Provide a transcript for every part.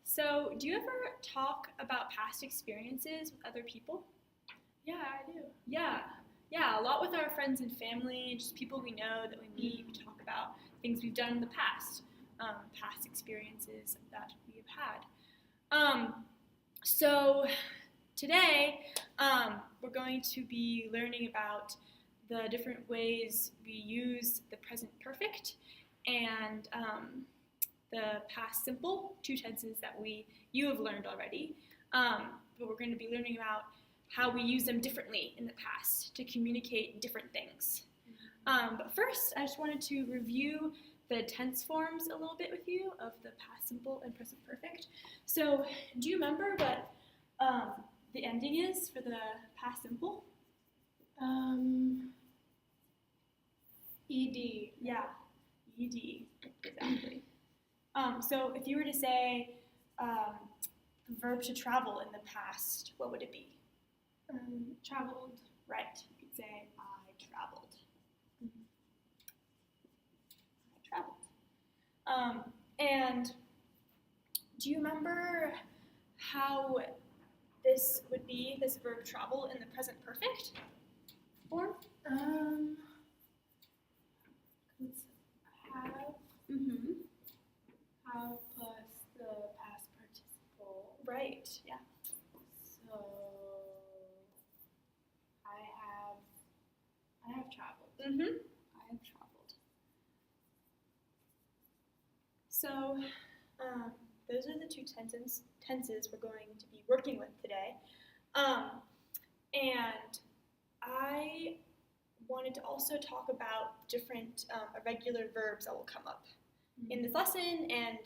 So, do you ever talk about past experiences with other people? Yeah, I do. Yeah, yeah, a lot with our friends and family, and just people we know that we meet. We talk about things we've done in the past, past experiences that we have had. So, today we're going to be learning about the different ways we use the present perfect and the past simple, two tenses that you have learned already. But we're going to be learning about how we use them differently in the past to communicate different things. But first, I just wanted to review the tense forms a little bit with you of the past simple and present perfect. So, do you remember what the ending is for the past simple? ED. Yeah, ed, exactly. So if you were to say the verb to travel in the past, what would it be? Traveled. Right, you could say I traveled. I traveled. And do you remember how this would be, this verb travel, in the present perfect form? It's have Mm-hmm. have plus the past participle. Right, yeah. So I have traveled. Mm-hmm. I have traveled. So those are the two tenses we're going to be working with today. And I wanted to also talk about different irregular verbs that will come up in this lesson. And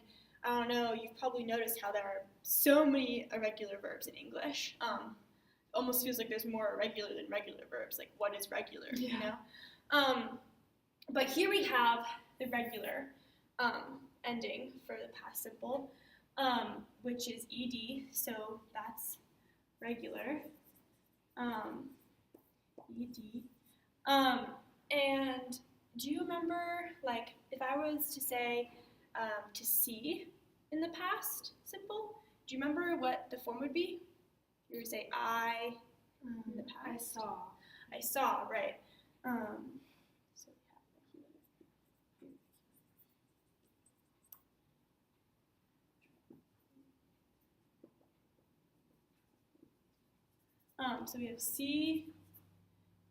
I don't know, you've probably noticed how there are so many irregular verbs in English. Almost feels like there's more irregular than regular verbs. Like, what is regular, you know? But here we have the regular ending for the past simple, which is ed, so that's regular. Ed. And do you remember, like, if I was to say to see in the past simple, do you remember what the form would be? You would say I in the past. I saw, right. So we have that here. So we have see,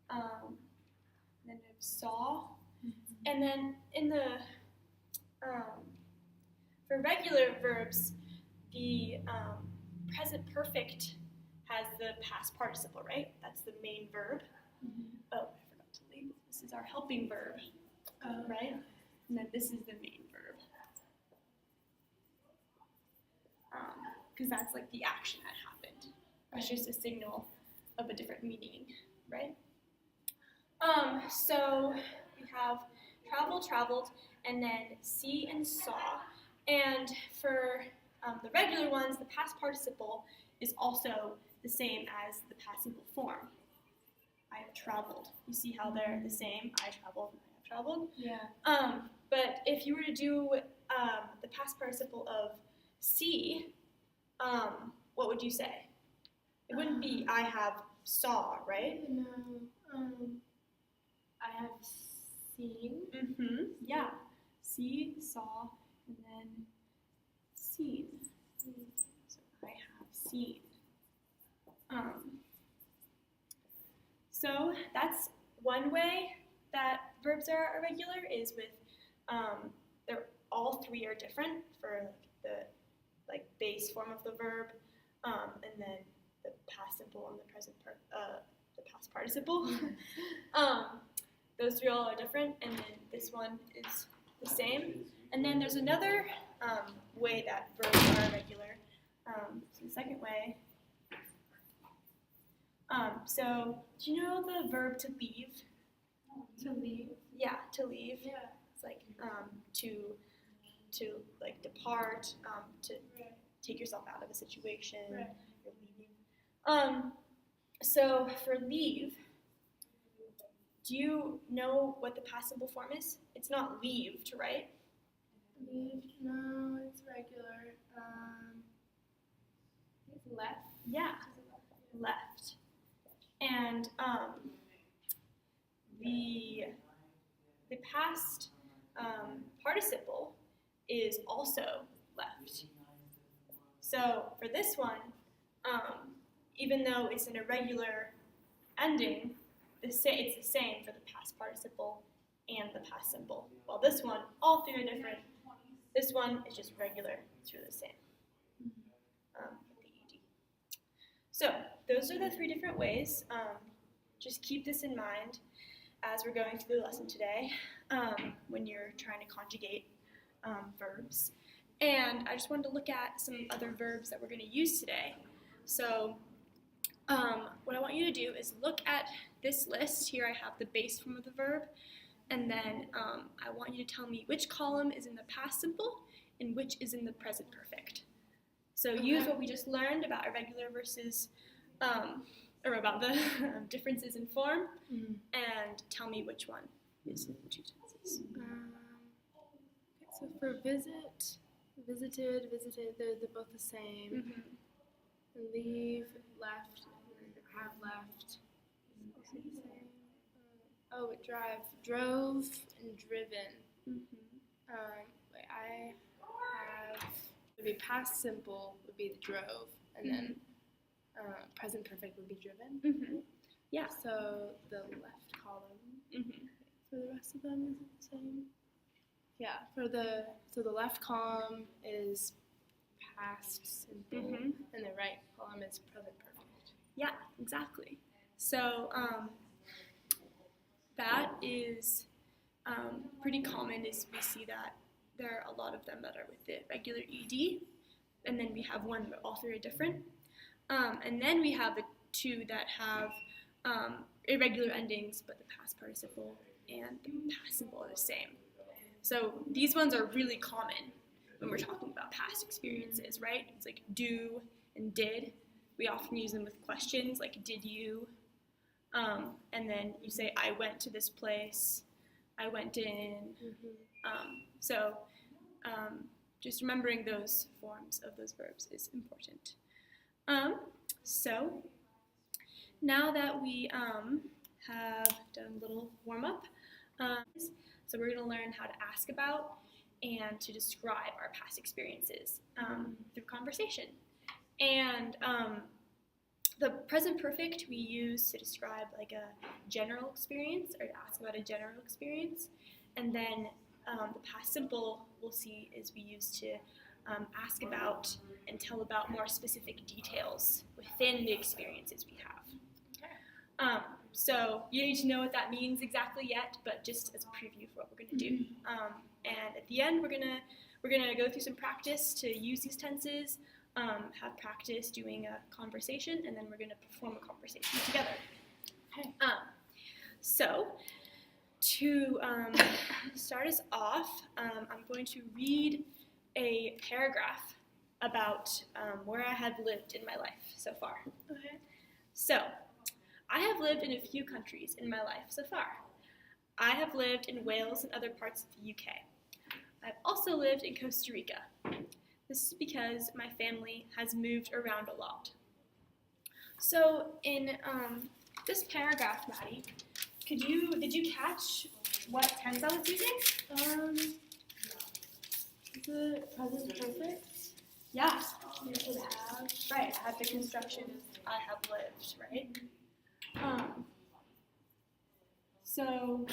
then we have saw, and then in the for regular verbs, the present perfect has the past participle, right? That's the main verb. Oh, I forgot to label. This is our helping verb, right? And then this is the main verb. Because that's like the action that happened. That's just a signal of a different meaning, right? So we have travel, traveled, and then see and saw. And for the regular ones, the past participle is also the same as the past simple form. I have traveled. You see how they're the same? I traveled, I have traveled. Yeah. But if you were to do the past participle of see, what would you say? It wouldn't be I have saw, right? No. I have seen. Mm-hmm. Yeah. See, saw, and then seen. So I have seen. So that's one way that verbs are irregular, is with they're all three are different for the base form of the verb, and then the past simple and the past participle. Those three all are different, and then this one is the same. And then there's another way that verbs are irregular. So the second way. So do you know the verb to leave? To leave. Yeah, to leave. Yeah. It's like to like depart, to take yourself out of a situation. Right. You're leaving. So for leave, do you know what the past simple form is? It's not leave, right? Leave. No, it's regular. Left. Yeah, left. And the past participle is also left. So for this one, even though it's an irregular ending, it's the same for the past participle and the past simple. While this one, all three are different. This one is just regular. It's really the same. With the ed. So those are the three different ways. Just keep this in mind as we're going through the lesson today when you're trying to conjugate verbs. And I just wanted to look at some other verbs that we're going to use today. So what I want you to do is look at this list. Here I have the base form of the verb. And then I want you to tell me which column is in the past simple and which is in the present perfect. So use what we just learned about irregular versus, or about the differences in form, and tell me which one is in the two tenses. So for visit, visited, they're both the same. Leave, left, have left, also the same. Drive, drove, and driven. I have, would be past simple would be the drove, and then present perfect would be driven. Yeah. So the left column for the rest of them is it the same? Yeah. So the left column is past simple, and the right column is present perfect. Yeah, exactly. So that is pretty common. Is we see that there are a lot of them that are with the regular ed, and then we have one where all three are different. And then we have the two that have irregular endings, but the past participle and the past simple are the same. So these ones are really common when we're talking about past experiences, right? It's like do and did. We often use them with questions like did you? And then you say I went to this place, I went in. So just remembering those forms of those verbs is important. So now that we have done a little warm-up, so we're going to learn how to ask about and to describe our past experiences through conversation. And the present perfect we use to describe like a general experience or to ask about a general experience. And then the past simple we'll see is we use to ask about and tell about more specific details within the experiences we have. So you don't need to know what that means exactly yet, but just as a preview for what we're going to do. And at the end, we're gonna go through some practice to use these tenses, have practice doing a conversation, and then we're gonna perform a conversation together. Okay. So to start us off, I'm going to read a paragraph about where I have lived in my life so far. Okay. So, I have lived in a few countries in my life so far. I have lived in Wales and other parts of the UK. I've also lived in Costa Rica. This is because my family has moved around a lot. So in this paragraph, Maddie, did you catch what tense I was using? The present perfect. Yeah. You should have. Right, I have the construction, I have lived, right? So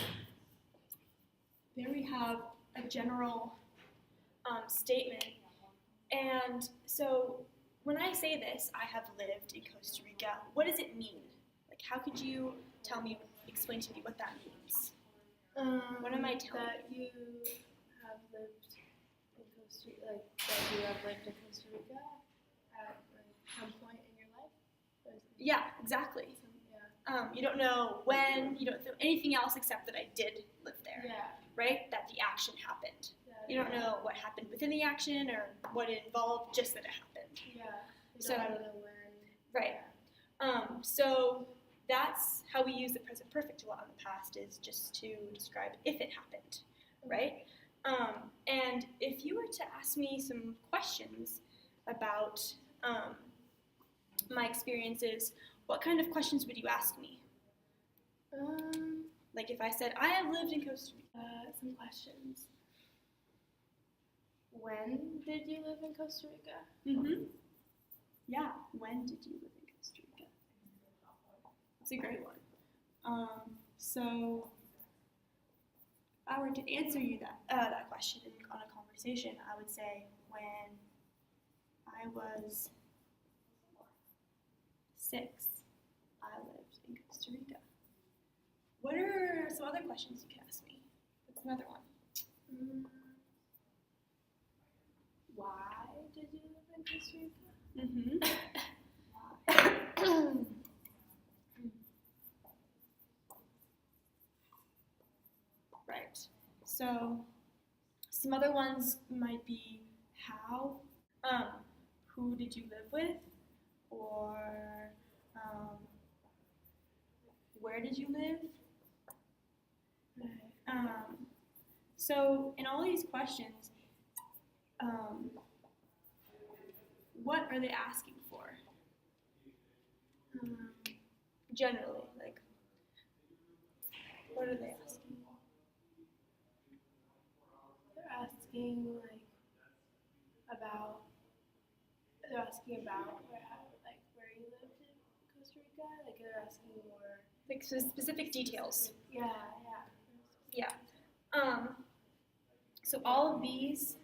there we have a general statement. And so when I say this, I have lived in Costa Rica, what does it mean? Like, how could you explain to me what that means? What am I telling that you have lived in Costa Rica, like that you have lived in Costa Rica at some point in your life? Or is it Yeah, exactly. yeah. You don't know when, you don't know anything else except that I did live there, Yeah. right? That the action happened. Yeah. You don't know what happened within the action or what it involved, just that it happened. Yeah. You So- don't know when. Right. So that's how we use the present perfect a lot in the past, is just to describe if it happened, right? And if you were to ask me some questions about my experiences, what kind of questions would you ask me? Like if I said, I have lived in Costa Rica. Some questions. When did you live in Costa Rica? Mm-hmm. Yeah, when did you live in Costa Rica? That's a great one. So if I were to answer you that question on a conversation, I would say when I was 6, I lived in Costa Rica. What are some other questions you can ask me? What's another one? Why did you live in Costa Rica? Mm-hmm. Right. So some other ones might be how, who did you live with, or where did you live? So in all these questions, what are they asking for? Generally, like, what are they asking? They're asking about where you lived in Costa Rica. Like they're asking more Like specific details. Yeah. So all of these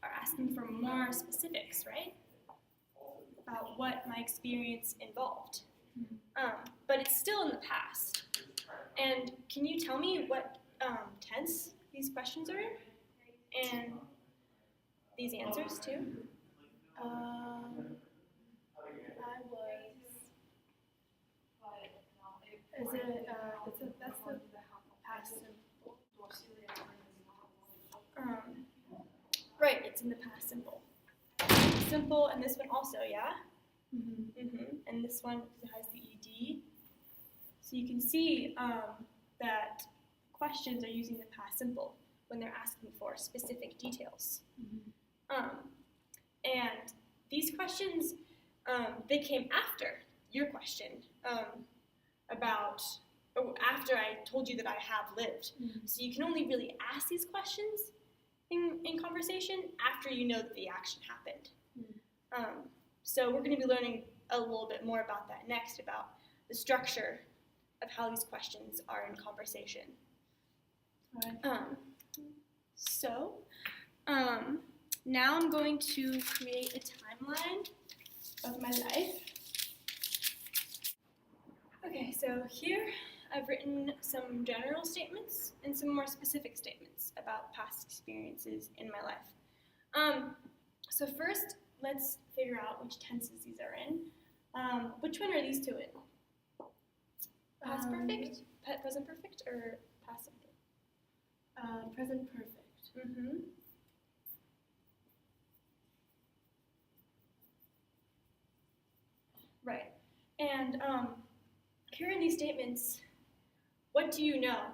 are asking for more specifics, right? About what my experience involved. But it's still in the past. And can you tell me what tense these questions are in? And these answers too? I was. Is it? That's the past simple. Right, it's in the past simple. Simple, and this one also, yeah? And this one has the ed. So you can see that questions are using the past simple when they're asking for specific details. And these questions, they came after your question after I told you that I have lived. So you can only really ask these questions in conversation after you know that the action happened. So we're going to be learning a little bit more about that next, about the structure of how these questions are in conversation. Now I'm going to create a timeline of my life. Okay, so here I've written some general statements and some more specific statements about past experiences in my life. So first, let's figure out which tenses these are in. Which one are these two in? Past perfect, present perfect, or past simple? Present perfect. Right. And here in these statements, what do you know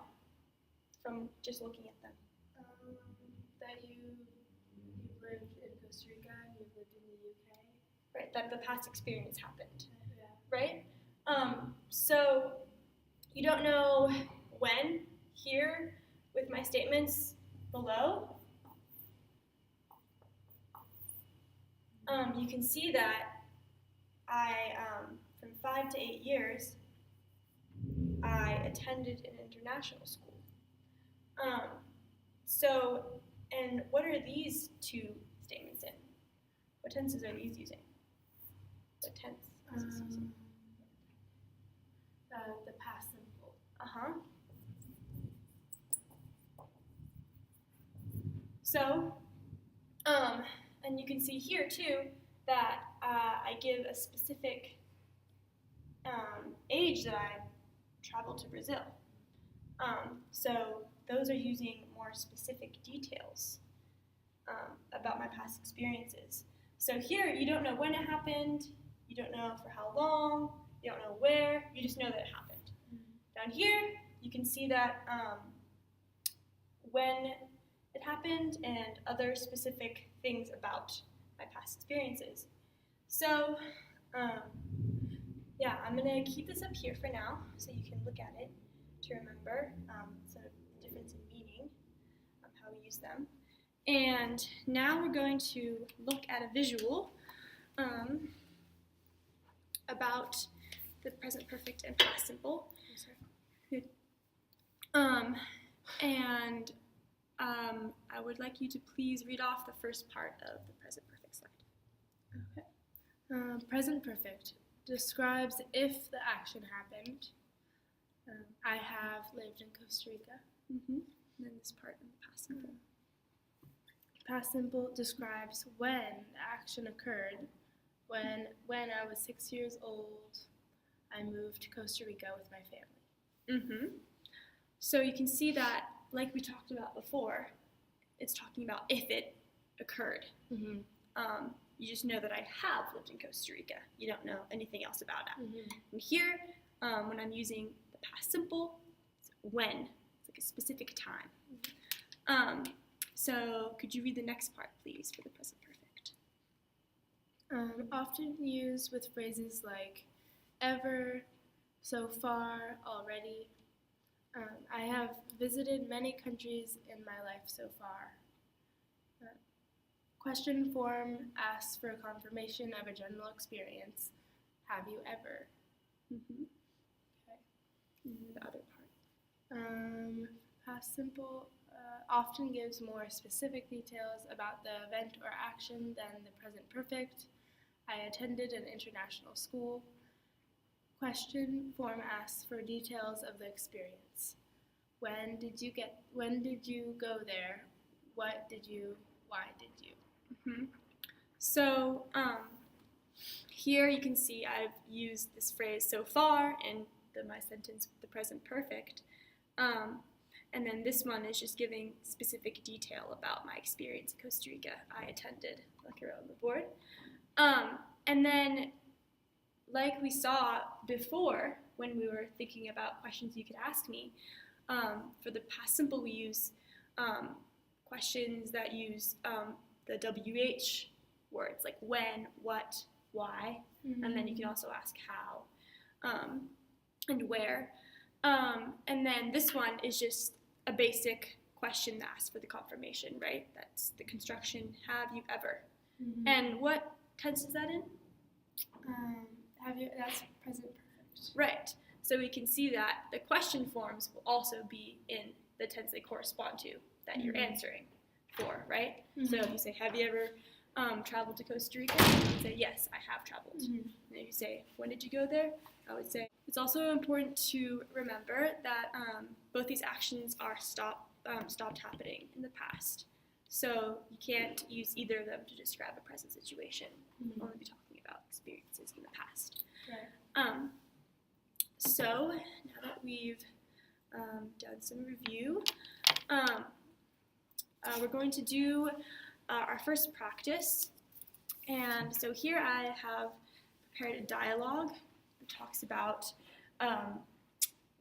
from just looking at them? That you lived in Costa Rica and you've lived in the UK. Right, that the past experience happened. Yeah. Right? So you don't know when here with my statements below. You can see that from 5 to 8 years, I attended an international school. And what are these two statements in? What tenses are these using? What tense is this using? The past simple. So, and you can see here too that I give a specific age that I traveled to Brazil. So those are using more specific details about my past experiences. So here, you don't know when it happened, you don't know for how long, you don't know where, you just know that it happened. Down here, you can see that when it happened and other specific things about my past experiences. So Yeah, I'm going to keep this up here for now so you can look at it to remember sort of the difference in meaning of how we use them. And now we're going to look at a visual about the present perfect and past simple. And I would like you to please read off the first part of the present perfect slide. Okay. Present perfect describes if the action happened. I have lived in Costa Rica. And then this part in the past simple. Past simple describes when the action occurred. When I was 6 years old, I moved to Costa Rica with my family. So you can see that, like we talked about before, it's talking about if it occurred. You just know that I have lived in Costa Rica. You don't know anything else about that. And here, when I'm using the past simple, it's when. It's like a specific time. So could you read the next part, please, for the present perfect? Often used with phrases like ever, so far, already. I have visited many countries in my life so far. Question form asks for confirmation of a general experience. Have you ever? Okay. The other part. Past simple often gives more specific details about the event or action than the present perfect. I attended an international school. Question form asks for details of the experience. When did you go there? What did you? Why did you? So here you can see I've used this phrase so far in my sentence with the present perfect. And then this one is just giving specific detail about my experience in Costa Rica. I attended, like around the board. And then, like we saw before when we were thinking about questions you could ask me, for the past simple we use questions that use the WH words, like when, what, why, and then you can also ask how and where. And then this one is just a basic question that asks for the confirmation, right? That's the construction, have you ever. And what tense is that in? That's present perfect. Right. So we can see that the question forms will also be in the tense they correspond to that you're answering for, right? So if you say, have you ever traveled to Costa Rica? You would say, yes, I have traveled. And if you say, when did you go there? I would say, it's also important to remember that both these actions are stopped happening in the past. So you can't use either of them to describe a present situation. We'll only be talking about experiences in the past. Right. So now that we've done some review, we're going to do our first practice. And so here I have prepared a dialogue that talks about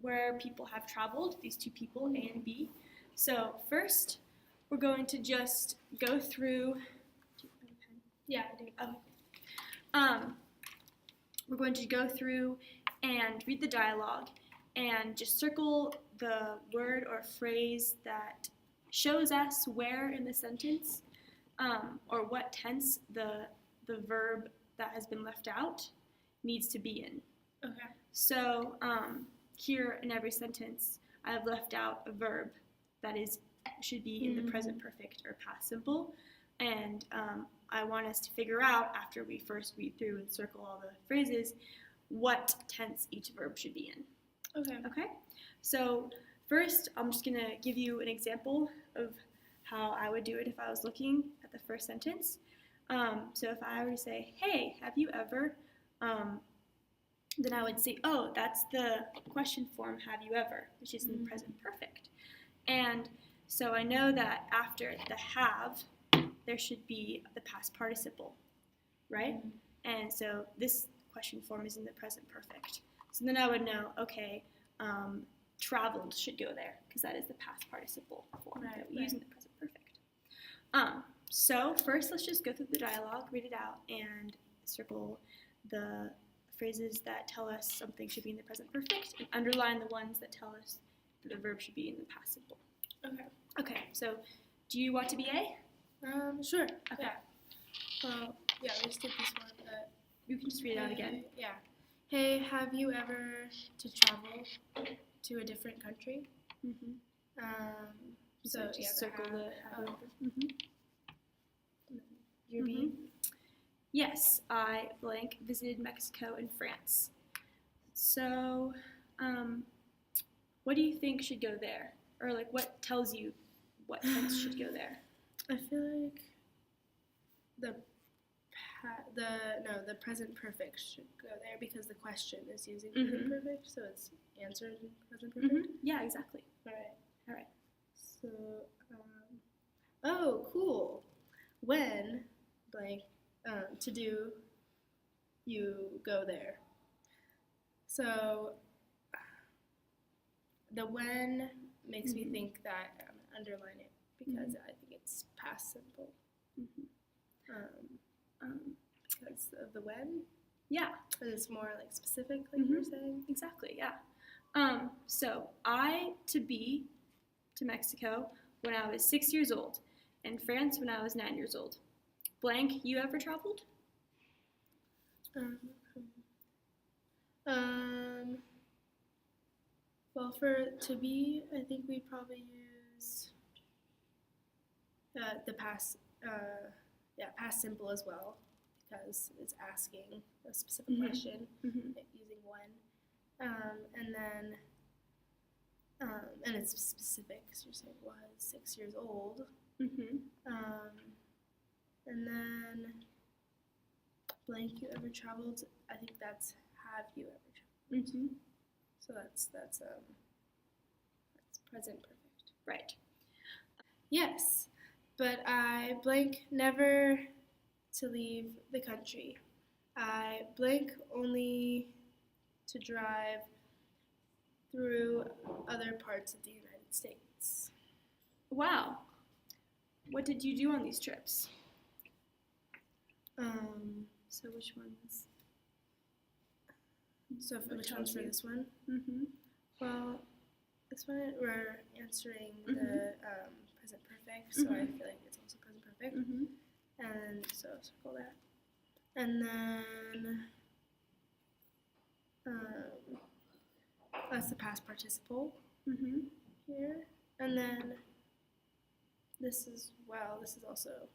where people have traveled, these two people, A and B. So first, we're going to just go through. Do you have a pen? Yeah, I do. We're going to go through and read the dialogue and just circle the word or phrase that shows us where in the sentence or what tense the verb that has been left out needs to be in. Okay. So here in every sentence, I have left out a verb that should be in the present perfect or past simple, and I want us to figure out, after we first read through and circle all the phrases, what tense each verb should be in. Okay? So first, I'm just going to give you an example of how I would do it if I was looking at the first sentence. So if I were to say, hey, have you ever, then I would say, oh, that's the question form, have you ever, which is in the present perfect. And so I know that after the have, there should be the past participle, right? And so this question form is in the present perfect. So then I would know, okay, traveled should go there, because that is the past participle form that we use in the present perfect. So first, let's just go through the dialogue, read it out, and circle the phrases that tell us something should be in the present perfect and underline the ones that tell us that the verb should be in the past simple. Okay. Okay, so do you want to be A? Sure. Okay. Yeah. Well, yeah, let's take this one. You can just read it out again. Yeah. Hey, have you ever to travel to a different country? Mm-hmm. So just yeah, circle the have. Mm-hmm. Your B. Yes, I blank visited Mexico and France. So, what do you think should go there? Or like what tells you what tense should go there? I feel like the present perfect should go there because the question is using present perfect, so it's answered in present perfect. Yeah, exactly. All right. So, oh, cool. When blank to do you go there? So the when makes me think that underline it because I think it's past simple. Because of the when. Yeah. It's more like specific, like you were saying. Exactly. Yeah. So I to be to Mexico when I was 6 years old, and France when I was 9 years old. Blank. You ever traveled? Well, for to be, I think we probably use the past simple as well because it's asking a specific question using when, and then and it's specific because you're saying was 6 years old, and then blank. You ever traveled? I think that's have you ever traveled? So that's present perfect. Right. Yes, but I blank never to leave the country. I blank only to drive through other parts of the United States. Wow. What did you do on these trips? So which ones? So which one's for this one? Well, this one we're answering the present perfect, so I feel like it's also present perfect. And so circle that. And then that's the past participle here. And then this is also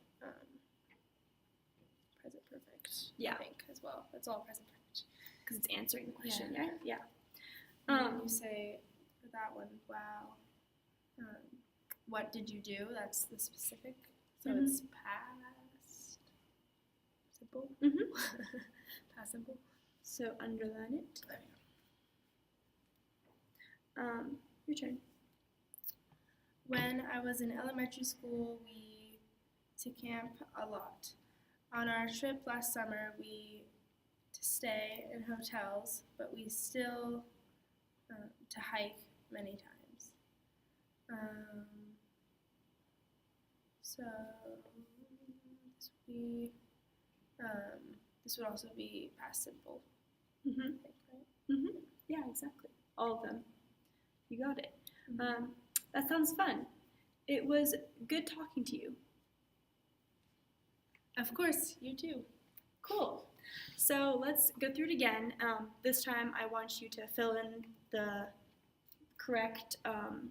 present perfect. Yeah. I think as well. It's all present perfect. Because it's answering the question, right? Yeah. You say for that one, wow. What did you do? That's the specific. So it's past simple. Past simple. So underline it. There Your turn. When I was in elementary school, we to camp a lot. On our trip last summer, we to stay in hotels, but we still to hike many times. So this would also be past simple. I think, right? Yeah, exactly. All of them. You got it. That sounds fun. It was good talking to you. Of course, you too. Cool. So let's go through it again. This time I want you to fill in the correct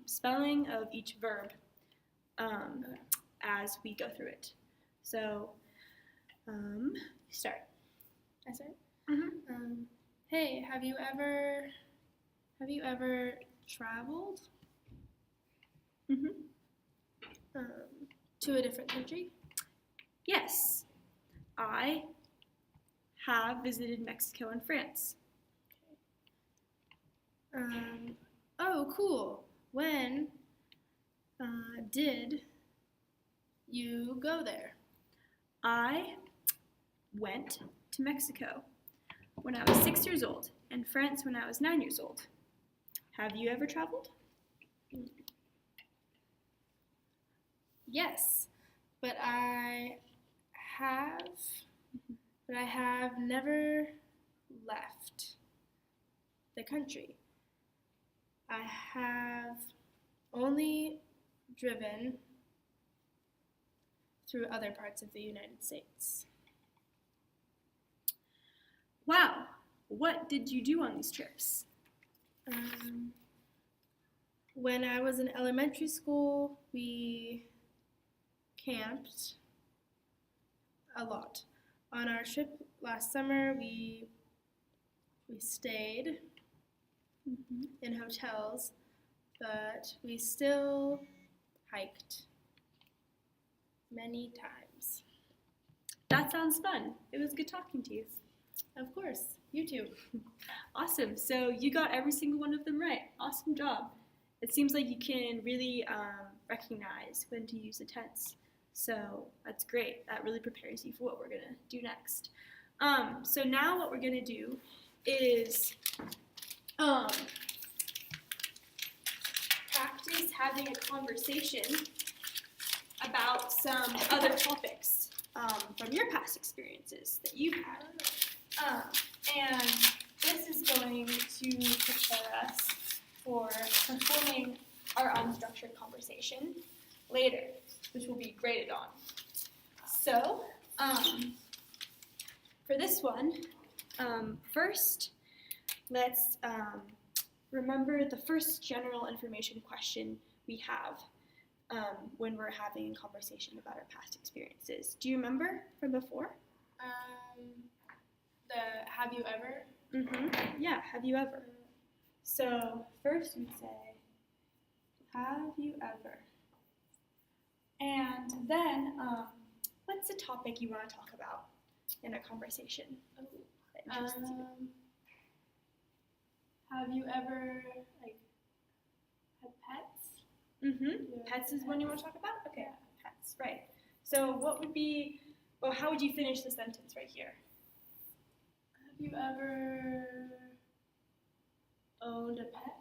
spelling of each verb as we go through it. So, start. I start? Hey, have you ever traveled to a different country? Yes, I have visited Mexico and France. Oh, cool. When did you go there? I went to Mexico when I was 6 years old and France when I was 9 years old. Have you ever traveled? Yes, but I have never left the country. I have only driven through other parts of the United States. Wow, what did you do on these trips? When I was in elementary school, we camped a lot. On our trip last summer, we stayed in hotels, but we still hiked many times. That sounds fun. It was good talking to you. Of course, you too. Awesome. So you got every single one of them right. Awesome job. It seems like you can really recognize when to use the tense. So that's great. That really prepares you for what we're going to do next. So now what we're going to do is practice having a conversation about some other topics from your past experiences that you've had. And this is going to prepare us for performing our unstructured conversation later, which will be graded on. So, for this one, first, let's remember the first general information question we have when we're having a conversation about our past experiences. Do you remember from before? Have you ever? Yeah, have you ever? So first we say, have you ever? And then, what's the topic you want to talk about in a conversation? That interests you? Have you ever had pets? Yeah. Pets is one you want to talk about? Okay, yeah. Pets, right. So how would you finish the sentence right here? Have you ever owned a pet?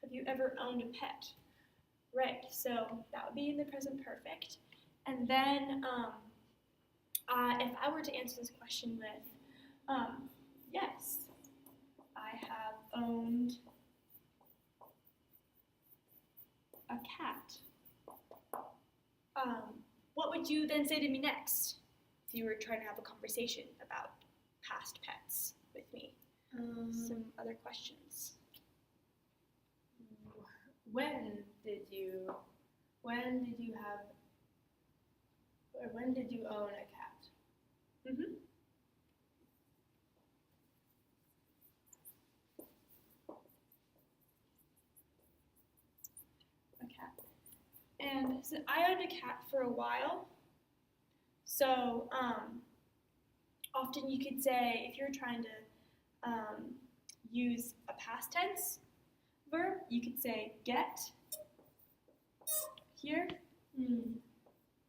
Have you ever owned a pet? Right, so that would be in the present perfect. And then if I were to answer this question with, yes, I have owned a cat. What would you then say to me next if you were trying to have a conversation about past pets with me? Some other questions. When did you own a cat? A cat. And so I owned a cat for a while. So often you could say, if you're trying to use a past tense verb, you could say get here.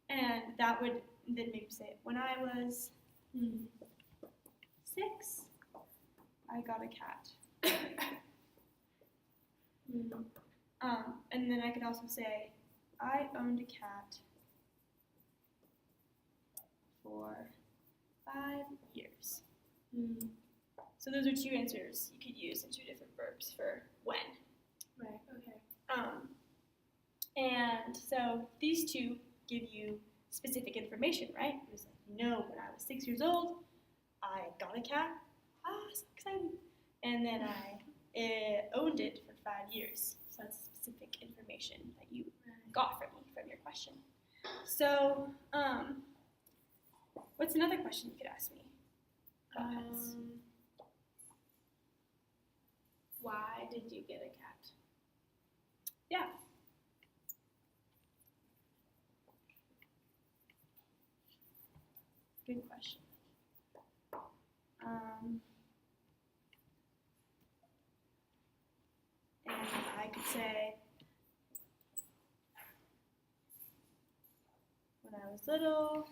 And that would then maybe say, when I was 6, I got a cat. And then I could also say, I owned a cat for 5 years. So those are 2 answers you could use in 2 different verbs for when. Right, okay. And so these 2 give you specific information, right? It was like, when I was 6 years old, I got a cat. So exciting. And then I owned it for 5 years. So that's specific information that you got from me, from your question. So, what's another question you could ask me about pets? Why did you get a cat? Yeah. Good question. And I could say, when I was little,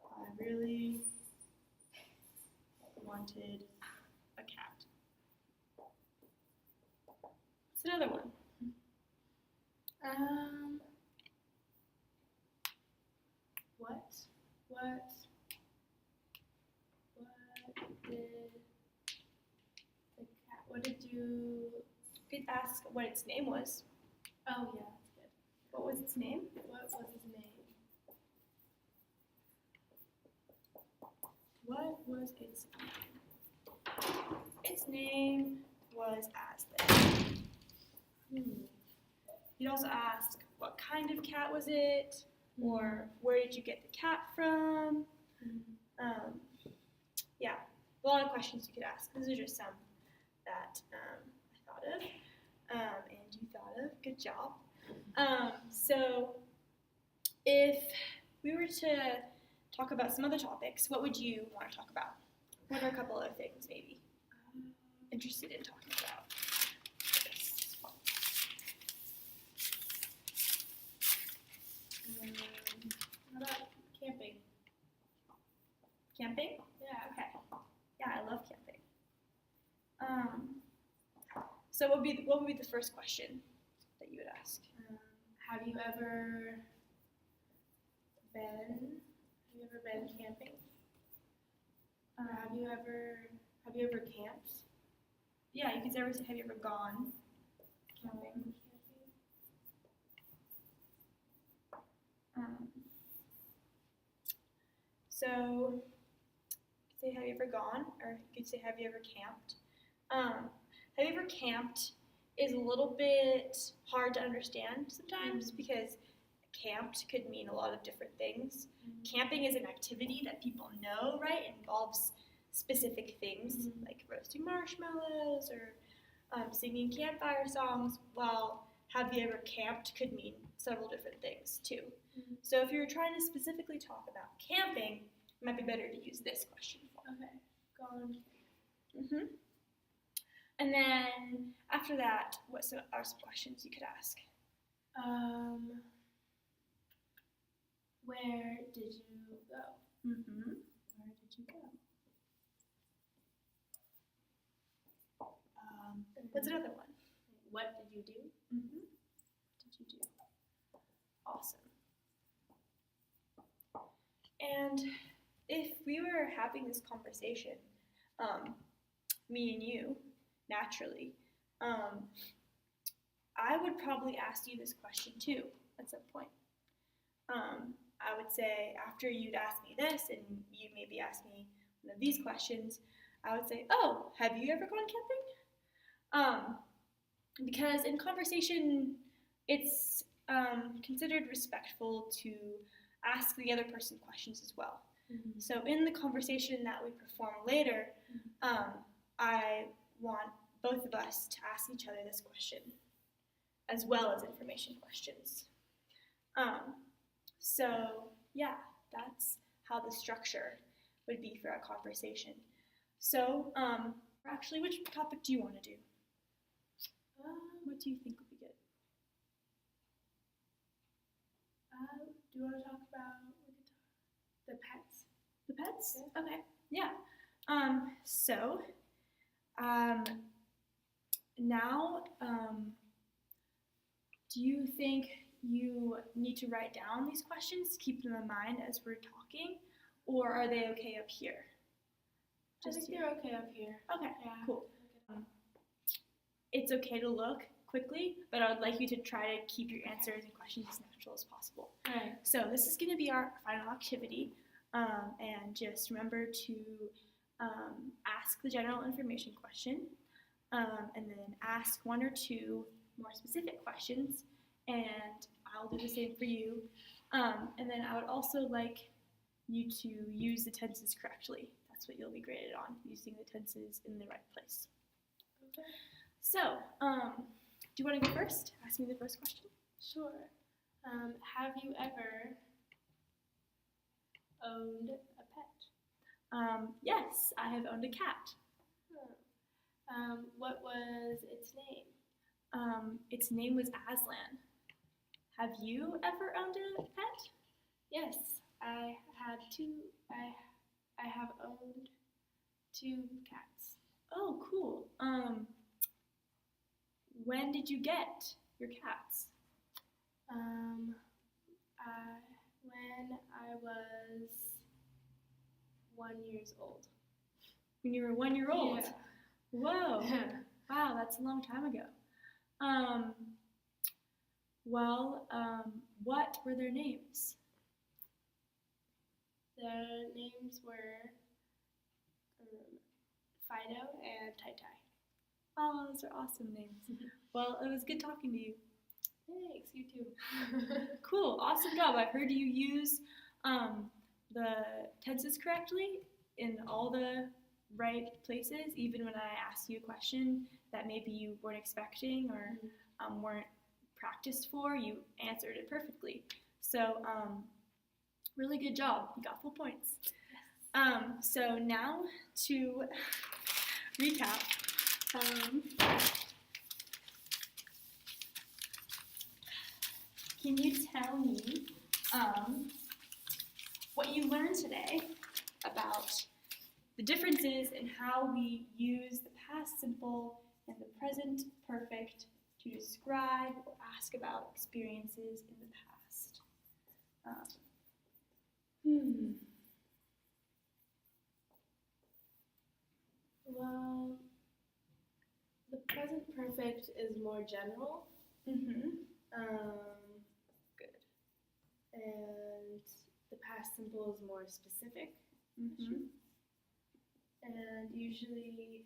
I really wanted a cat. What's another one? What did you? You could ask what its name was. Oh yeah, that's good. What was its name? What was his name? What was its name? Its name was Aslan. You'd also ask what kind of cat was it, or where did you get the cat from? Yeah, a lot of questions you could ask. These are just some that I thought of, and you thought of. Good job. So if we were to talk about some other topics, what would you want to talk about? What are a couple other things maybe interested in talking about? How about camping? Camping? Yeah. Okay. Yeah, I love camping. So what would be the first question that you would ask? Have you ever been camping? Have you ever camped? Yeah, you could say, have you ever gone camping? So, say, have you ever gone, or you could say, have you ever camped? Have you ever camped is a little bit hard to understand sometimes because camped could mean a lot of different things. Camping is an activity that people know, right? It involves specific things like roasting marshmallows or singing campfire songs, while have you ever camped could mean several different things too. So if you're trying to specifically talk about camping, it might be better to use this question for. Okay, gone. And then after that, what are some questions you could ask? Where did you go? Where did you go? What's another one? What did you do? What did you do? Awesome. And if we were having this conversation, me and you, naturally, I would probably ask you this question too at some point. I would say, after you'd ask me this and you maybe ask me one of these questions, I would say, oh, have you ever gone camping? Because in conversation, it's considered respectful to ask the other person questions as well. So in the conversation that we perform later, I want both of us to ask each other this question, as well as information questions. So yeah, that's how the structure would be for a conversation. So actually, which topic do you want to do? What do you think would be good? Do you want to talk about the pets? The pets? Yeah. Okay, yeah. So now, do you think you need to write down these questions, keep them in mind as we're talking, or are they okay up here? I think they're okay up here. Okay, Yeah. cool. It's okay to look quickly, but I would like you to try to keep your answers and questions as natural as possible. Alright. So this is going to be our final activity, and just remember to ask the general information question, and then ask one or two more specific questions, and I'll do the same for you. And then I would also like you to use the tenses correctly. That's what you'll be graded on, using the tenses in the right place. Okay. So, do you want to go first? Ask me the first question. Sure. Have you ever owned a pet? Yes, I have owned a cat. What was its name? Its name was Aslan. Have you ever owned a pet? Yes, I had two. I have owned 2 cats. Oh, cool. when did you get your cats? When I was 1 year old. When you were 1 year old? Yeah. Whoa. Wow, that's a long time ago. What were their names? Their names were Fido and Tai Tai. Oh, those are awesome names. Well, it was good talking to you. Thanks, you too. Cool, awesome job. I've heard you use the tenses correctly in all the right places, even when I asked you a question that maybe you weren't expecting or weren't practiced for, you answered it perfectly. So, really good job. You got full points. Yes. So now to recap. Can you tell me what you learned today about the differences in how we use the past simple and the present perfect to describe or ask about experiences in the past? Well, the present perfect is more general. Good. And the past simple is more specific. And usually,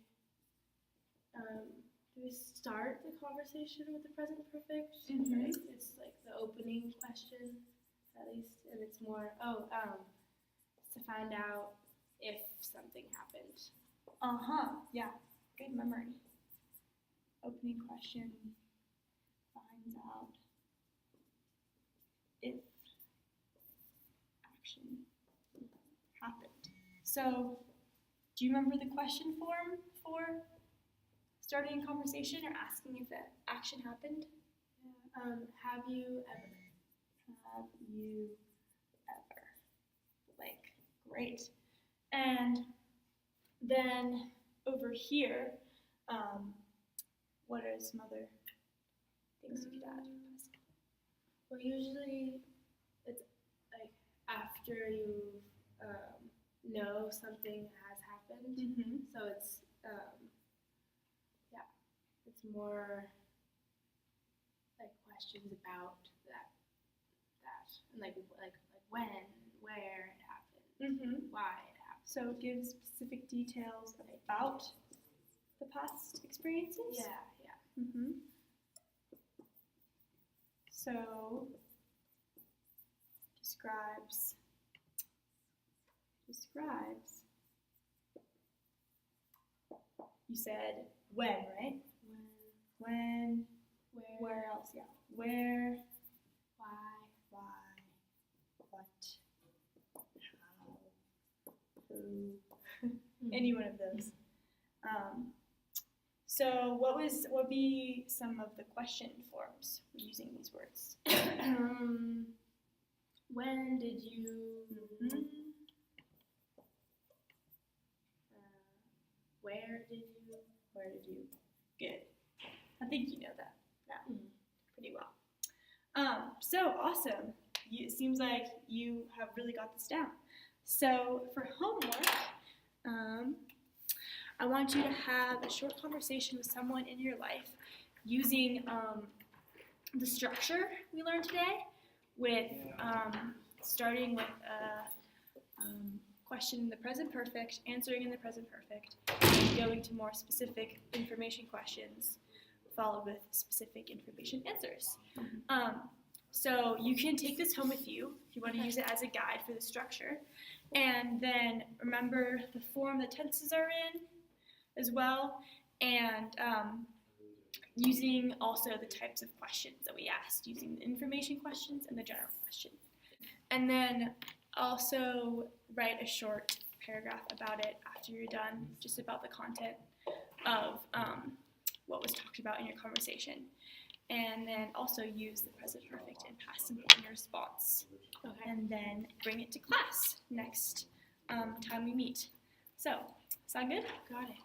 we start the conversation with the present perfect. It's like the opening question, at least, and it's more, to find out if something happened. Yeah, good memory. Opening question finds out if action happened. So, do you remember the question form for starting a conversation or asking if that action happened? Have you ever? Have you ever? Blank. Great. And then over here, what are some other things you could add? Well, usually it's like after you know something has happened, so it's it's more like questions about that and like when, where it happened, why it happened. So it gives specific details about the past experiences? Yeah. So, describes, you said when, right? When, where else? Yeah. Where, why, what, how, who, any one of those. So what would be some of the question forms using these words? When did you? Where did you? Where did you? Good. I think you know that now pretty well. So awesome. It seems like you have really got this down. So for homework, I want you to have a short conversation with someone in your life using the structure we learned today, with starting with a question in the present perfect, answering in the present perfect, and going to more specific information questions, followed with specific information answers. So you can take this home with you if you want to use it as a guide for the structure, and then remember the form the tenses are in as well, and using also the types of questions that we asked, using the information questions and the general question. And then also write a short paragraph about it after you're done, just about the content of what was talked about in your conversation. And then also use the present perfect and past simple in your response. Okay. And then bring it to class next time we meet. So, sound good? Got it.